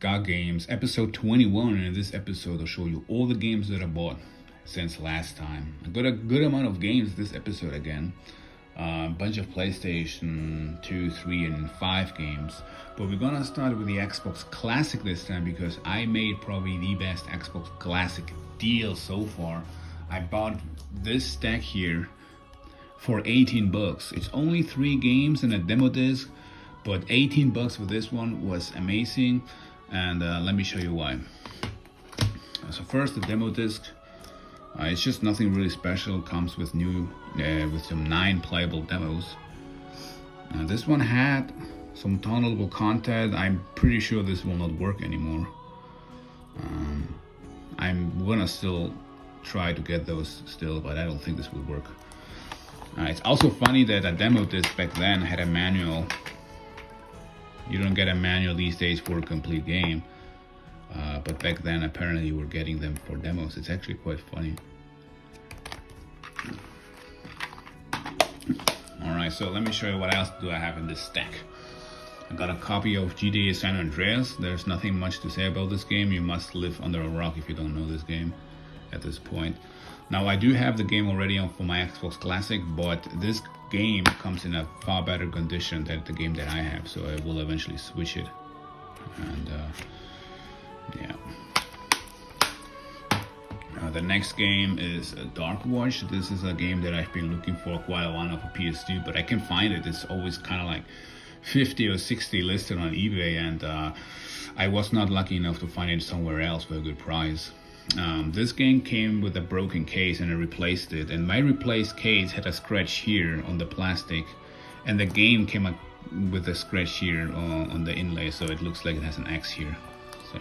Got Games, episode 21, and in this episode I'll show you all the games that I bought since last time. I got a good amount of games this episode again. A bunch of PlayStation 2, 3, and 5 games. But we're gonna start with the Xbox Classic this time because I made probably the best Xbox Classic deal so far. I bought this stack here for 18 bucks. It's only 3 games and a demo disc, but 18 bucks for this one was amazing. And let me show you why. So first, the demo disc. It's just nothing really special. It comes with with some 9 playable demos. This one had some downloadable content. I'm pretty sure this will not work anymore. I'm gonna still try to get those still, but I don't think this will work. It's also funny that a demo disc back then had a manual. You don't get a manual these days for a complete game. But back then apparently you were getting them for demos. It's actually quite funny. Alright, so let me show you what else do I have in this stack. I got a copy of GTA San Andreas. There's nothing much to say about this game. You must live under a rock if you don't know this game at this point. Now I do have the game already on for my Xbox Classic, but this game comes in a far better condition than the game that I have, so I will eventually switch it. And yeah. The next game is Darkwatch. This is a game that I've been looking for quite a while for PS2, but I can find it. It's always kind of like 50 or 60 listed on eBay, and I was not lucky enough to find it somewhere else for a good price. This game came with a broken case and I replaced it, and my replaced case had a scratch here on the plastic, and the game came up with a scratch here on the inlay, so it looks like it has an X here. So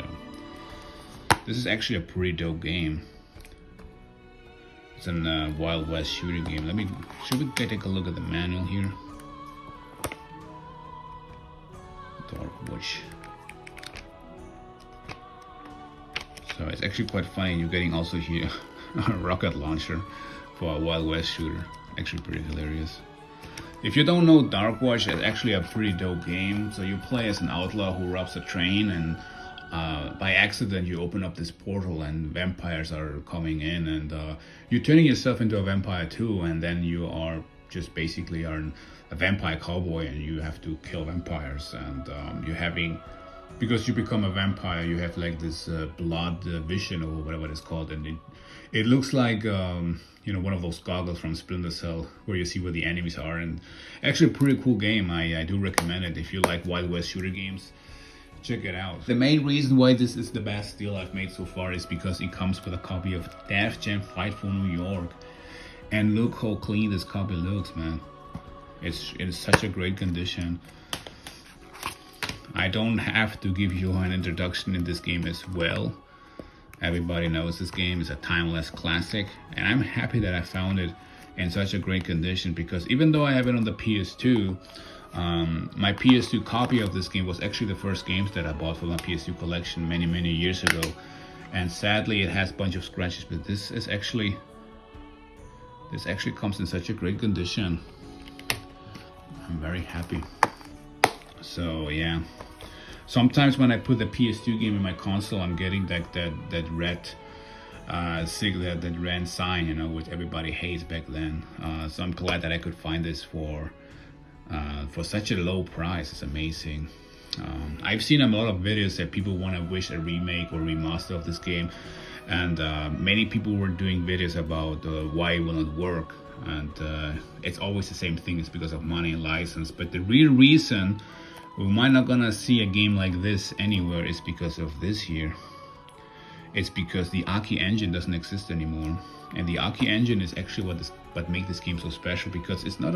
this is actually a pretty dope game. It's a Wild West shooting game. Should we take a look at the manual here? Darkwatch. So it's actually quite funny. You're getting also here a rocket launcher for a Wild West shooter. Actually pretty hilarious. If you don't know Darkwatch, it's actually a pretty dope game. So you play as an outlaw who robs a train, and by accident you open up this portal and vampires are coming in, and you're turning yourself into a vampire too, and then you are just basically a vampire cowboy, and you have to kill vampires, and you're having, because you become a vampire, you have like this blood vision or whatever it's called, and it looks like one of those goggles from Splinter Cell where you see where the enemies are. And actually a pretty cool game. I do recommend it if you like Wild West shooter games. Check it out. The main reason why this is the best deal I've made so far is because it comes with a copy of Def Jam Fight for New York, and look how clean this copy looks, man. It's in such a great condition. I don't have to give you an introduction in this game as well. Everybody knows this game is a timeless classic, and I'm happy that I found it in such a great condition, because even though I have it on the PS2, my PS2 copy of this game was actually the first games that I bought for my PS2 collection many years ago, and sadly it has a bunch of scratches, but this actually comes in such a great condition. I'm very happy. So yeah, sometimes when I put the PS2 game in my console, I'm getting that red that red sign, which everybody hates back then. So I'm glad that I could find this for such a low price. It's amazing. I've seen a lot of videos that people want to wish a remake or remaster of this game, and many people were doing videos about why it will not work, and it's always the same thing. It's because of money and license, but the real reason we might not gonna see a game like this anywhere is because of this here. It's because the Aki engine doesn't exist anymore, and the Aki engine is actually what makes this game so special, because it's not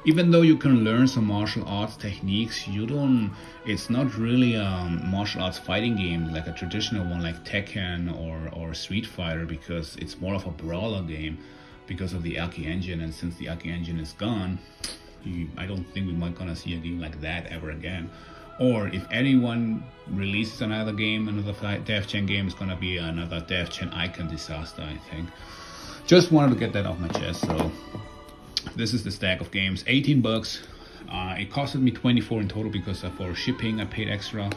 even though you can learn some martial arts techniques, it's not really a martial arts fighting game like a traditional one like Tekken or Street Fighter, because it's more of a brawler game because of the Aki engine. And since the Aki engine is gone, I don't think we might gonna see a game like that ever again. Or if anyone releases another game, another Def Jam game, it's gonna be another Def Jam Icon disaster, I think. Just wanted to get that off my chest. So this is the stack of games, 18 bucks. It costed me 24 in total because for shipping I paid extra.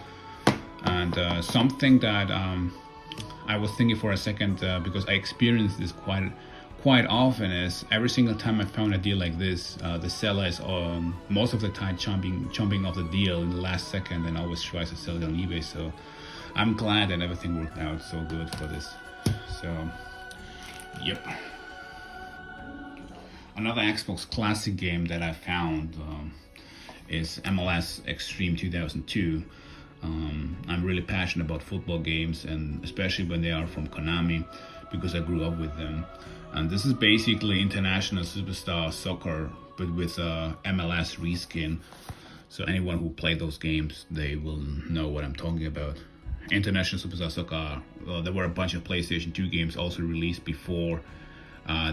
And something that I was thinking for a second, because I experienced this quite often, is every single time I found a deal like this, the seller is most of the time chomping off the deal in the last second, and always tries to sell it on eBay. So I'm glad that everything worked out so good for this. So yep. Another Xbox classic game that I found is MLS Extreme 2002. I'm really passionate about football games, and especially when they are from Konami, because I grew up with them. And this is basically International Superstar Soccer, but with MLS reskin. So anyone who played those games, they will know what I'm talking about. International Superstar Soccer, there were a bunch of PlayStation 2 games also released before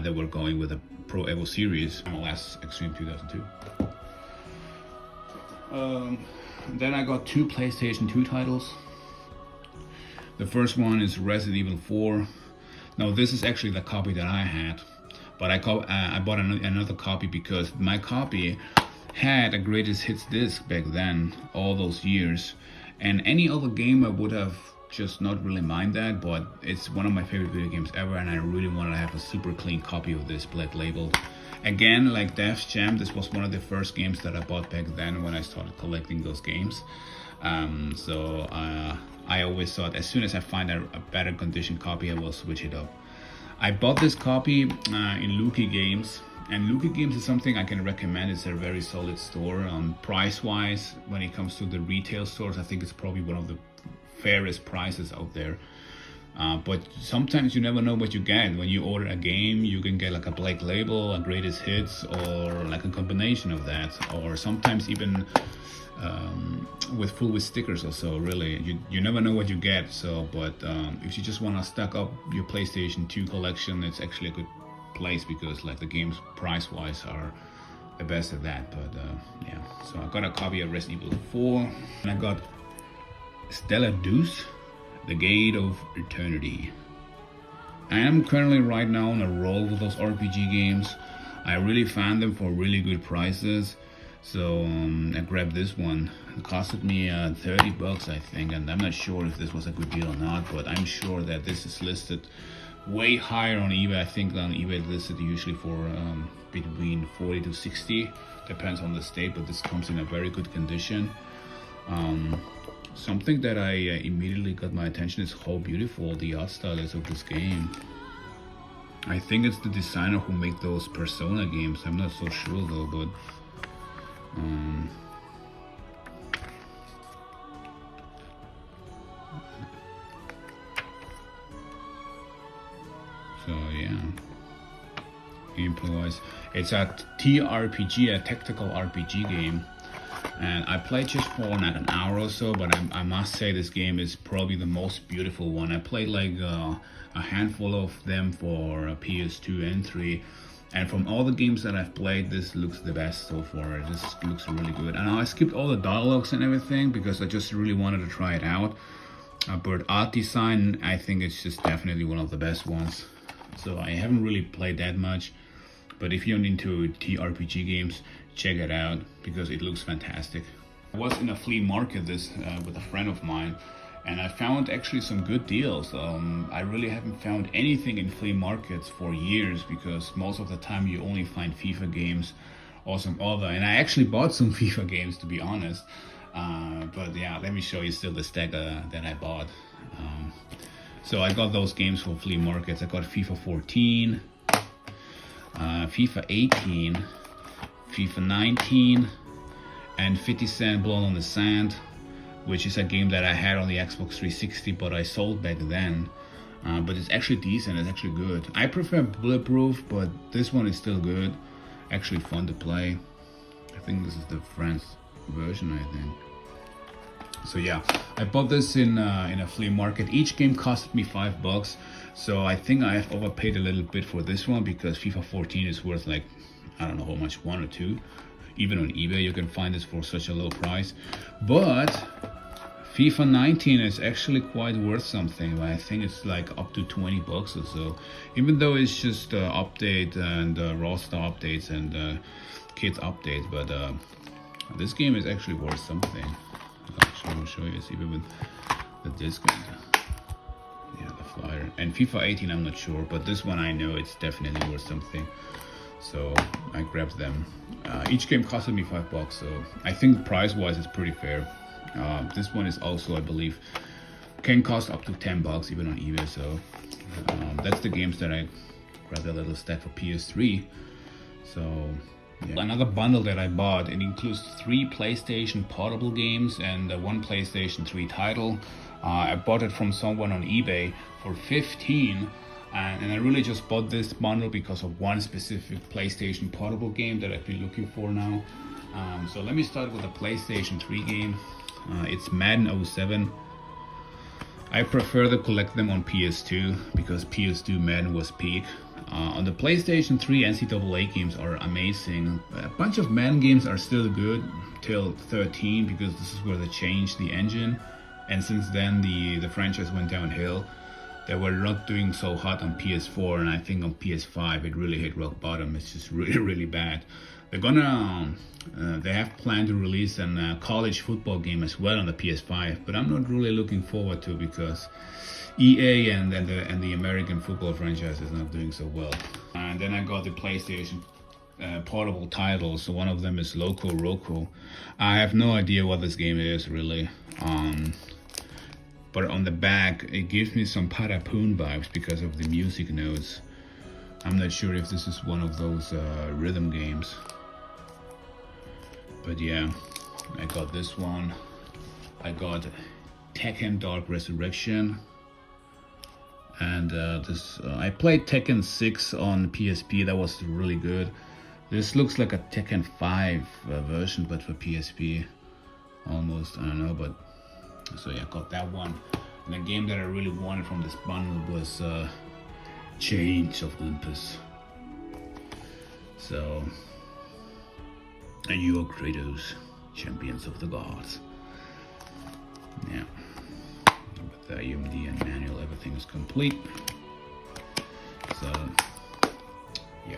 they were going with the Pro Evo series, MLS Extreme 2002. Then I got 2 PlayStation 2 titles. The first one is Resident Evil 4. Now this is actually the copy that I had, but I bought another copy because my copy had a greatest hits disc back then, all those years. And any other game I would have just not really mind that, but it's one of my favorite video games ever, and I really wanted to have a super clean copy of this, black labeled. Again, like Def Jam, this was one of the first games that I bought back then when I started collecting those games. So I always thought as soon as I find a better condition copy, I will switch it up. I bought this copy in Luki Games, and Luki Games is something I can recommend. It's a very solid store. Price-wise, when it comes to the retail stores, I think it's probably one of the fairest prices out there. But sometimes you never know what you get. When you order a game, you can get like a black label, a greatest hits, or like a combination of that, or sometimes even with stickers or so. Really, you never know what you get. So, but if you just want to stack up your PlayStation 2 collection, it's actually a good place, because like the games price-wise are the best at that. But yeah, so I got a copy of Resident Evil 4, and I got Stella Deuce, The Gate of Eternity. I am currently right now on a roll with those RPG games. I really found them for really good prices, so I grabbed this one. It costed me 30 bucks, I think, and I'm not sure if this was a good deal or not, but I'm sure that this is listed way higher on eBay. I think on eBay it's listed usually for between 40 to 60, depends on the state, but this comes in a very good condition. Something that I immediately got my attention is how beautiful the art style is of this game. I think it's the designer who made those Persona games. I'm not so sure though, but so yeah, gameplay-wise, it's a TRPG, a tactical RPG game. And I played just for like an hour or so, but I must say this game is probably the most beautiful one. I played like a handful of them for PS2 and 3, and from all the games that I've played, this looks the best so far. This looks really good. And I skipped all the dialogues and everything because I just really wanted to try it out. But art design, I think it's just definitely one of the best ones. So I haven't really played that much, but if you're into TRPG games, check it out because it looks fantastic. I was in a flea market with a friend of mine, and I found actually some good deals. I really haven't found anything in flea markets for years, because most of the time you only find FIFA games or some other, and I actually bought some FIFA games, to be honest. But yeah, let me show you still the stack that I bought. So I got those games for flea markets. I got FIFA 14, FIFA 18, FIFA 19, and 50 Cent Blown on the Sand, which is a game that I had on the Xbox 360, but I sold back then. But it's actually decent, it's actually good. I prefer Bulletproof, but this one is still good. Actually fun to play. I think this is the French version, I think. So yeah, I bought this in a flea market. Each game costed me $5, so I think I have overpaid a little bit for this one, because FIFA 14 is worth like, I don't know how much, 1 or 2. Even on eBay you can find this for such a low price. But FIFA 19 is actually quite worth something. I think it's like up to $20 or so, even though it's just update and roster updates and kids updates. But this game is actually worth something. I'll show you. It's even with the disc and the flyer. And FIFA 18 I'm not sure, but this one I know it's definitely worth something. So I grabbed them. Each game costed me $5, so I think price-wise it's pretty fair. This one is also, I believe, can cost up to $10 even on eBay. So that's the games that I grabbed a little stack for PS3. So yeah. Another bundle that I bought, it includes 3 PlayStation portable games and 1 PlayStation 3 title. I bought it from someone on eBay for $15, and I really just bought this bundle because of one specific PlayStation portable game that I've been looking for now. So let me start with a PlayStation 3 game. It's Madden 07. I prefer to collect them on PS2 because PS2 Madden was peak. On the PlayStation 3, NCAA games are amazing. A bunch of Madden games are still good till 13 because this is where they changed the engine. And since then the franchise went downhill. They were not doing so hot on PS4, and I think on PS5 it really hit rock bottom. It's just really, really bad. They're gonna, they have planned to release a college football game as well on the PS5, but I'm not really looking forward to because EA and the American football franchise is not doing so well. And then I got the PlayStation portable titles. So one of them is Loco Roco. I have no idea what this game is really. But on the back, it gives me some Patapoon vibes because of the music notes. I'm not sure if this is one of those rhythm games. But yeah, I got this one. I got Tekken Dark Resurrection. And I played Tekken 6 on PSP. That was really good. This looks like a Tekken 5 version, but for PSP. Almost, I don't know, but... So yeah, I got that one. And the game that I really wanted from this bundle was Chains of Olympus. So, and you are Kratos, champions of the gods. Yeah. With the UMD and manual, everything is complete. So, yeah.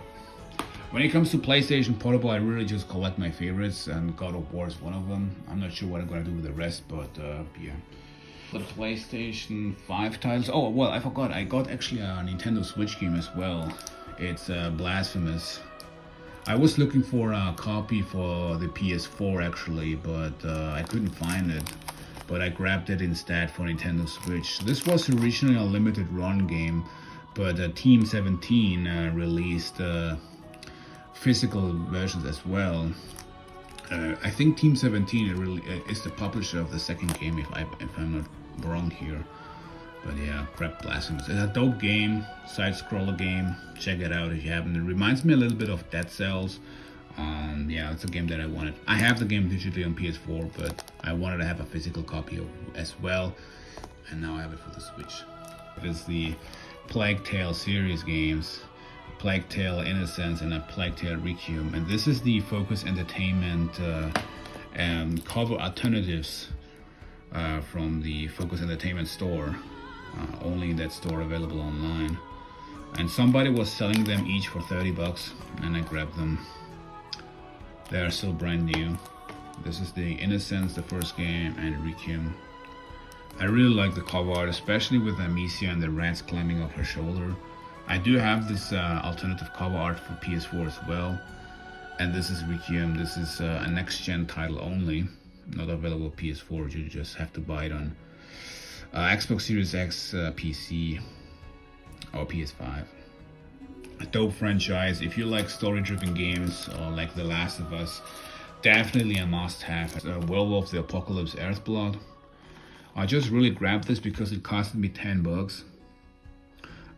When it comes to PlayStation Portable, I really just collect my favorites, and God of War is one of them. I'm not sure what I'm gonna do with the rest, but yeah. The PlayStation 5 titles. Oh, well, I forgot. I got actually a Nintendo Switch game as well. It's Blasphemous. I was looking for a copy for the PS4 actually, but I couldn't find it. But I grabbed it instead for Nintendo Switch. This was originally a limited run game, but Team 17 released physical versions as well. I think Team 17 really is the publisher of the second game, if I'm not wrong here. But yeah, crap, Blasphemous. It's a dope game, side-scroller game. Check it out if you haven't. It reminds me a little bit of Dead Cells. Yeah, it's a game that I wanted. I have the game digitally on PS4, but I wanted to have a physical copy as well. And now I have it for the Switch. It's the Plague Tale series games. Plague Tale Innocence and a Plague Tale Requiem, and this is the Focus Entertainment cover alternatives from the Focus Entertainment store, only in that store, available online. And somebody was selling them each for $30, and I grabbed them. They are still brand new. This is the Innocence, the first game, and Requiem. I really like the cover art, especially with Amicia and the rats climbing up her shoulder. I do have this alternative cover art for PS4 as well. And this is Requiem. This is a next-gen title only. Not available PS4. You just have to buy it on Xbox Series X, PC, or PS5. A dope franchise. If you like story-driven games or like The Last of Us, definitely a must-have. Werewolf the Apocalypse Earthblood. I just really grabbed this because it costed me $10.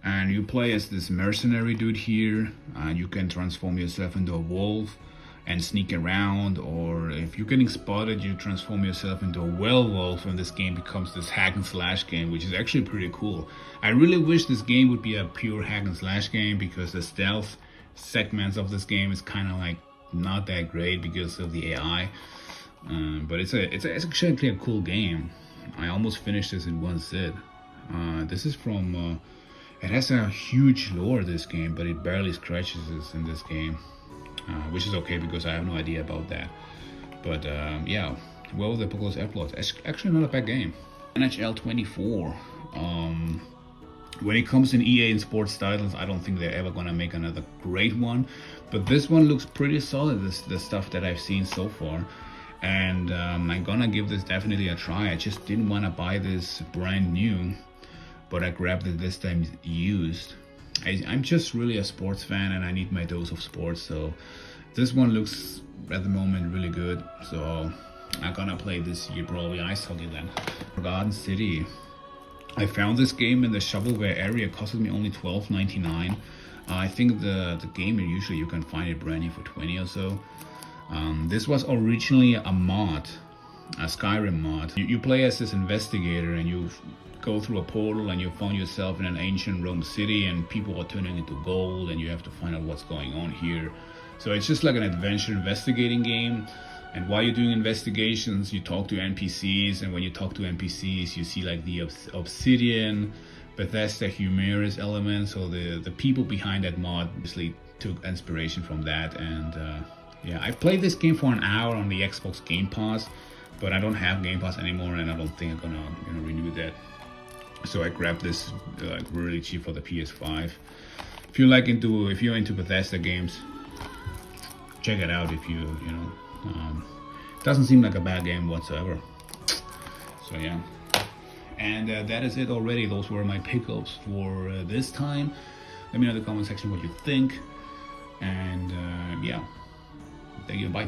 And you play as this mercenary dude here, and you can transform yourself into a wolf and sneak around, or if you're getting spotted, you transform yourself into a werewolf, and this game becomes this hack and slash game, which is actually pretty cool. I really wish this game would be a pure hack and slash game, because the stealth segments of this game is kind of like not that great because of the AI. But it's actually a cool game. I almost finished this in one sit. This is from it has a huge lore, this game, but it barely scratches us in this game, which is okay because I have no idea about that. But yeah, well, the Apocalypse Earthblood, it's actually not a bad game. NHL 24. When it comes in EA and sports titles, I don't think they're ever gonna make another great one, but this one looks pretty solid, the stuff that I've seen so far, and I'm gonna give this definitely a try. I just didn't want to buy this brand new, but I grabbed it this time used. I'm just really a sports fan, and I need my dose of sports, so this one looks at the moment really good, so I'm gonna play this year probably ice hockey then. Garden City. I found this game in the shovelware area. It costed me only $12.99. I think the game usually you can find it brand new for 20 or so. This was originally a mod, a Skyrim mod. You play as this investigator, and you go through a portal, and you find yourself in an ancient Rome city, and people are turning into gold, and you have to find out what's going on here. So it's just like an adventure investigating game. And while you're doing investigations, you talk to NPCs, and when you talk to NPCs, you see like the Obsidian, Bethesda humorous elements. So the people behind that mod obviously took inspiration from that. And yeah, I played this game for an hour on the Xbox Game Pass, but I don't have Game Pass anymore, and I don't think I'm gonna renew that. So I grabbed this really cheap for the PS5. If you're into Bethesda games, check it out. If you know. Doesn't seem like a bad game whatsoever. So yeah, and that is it already. Those were my pickups for this time. Let me know in the comment section what you think, and yeah, thank you, bye.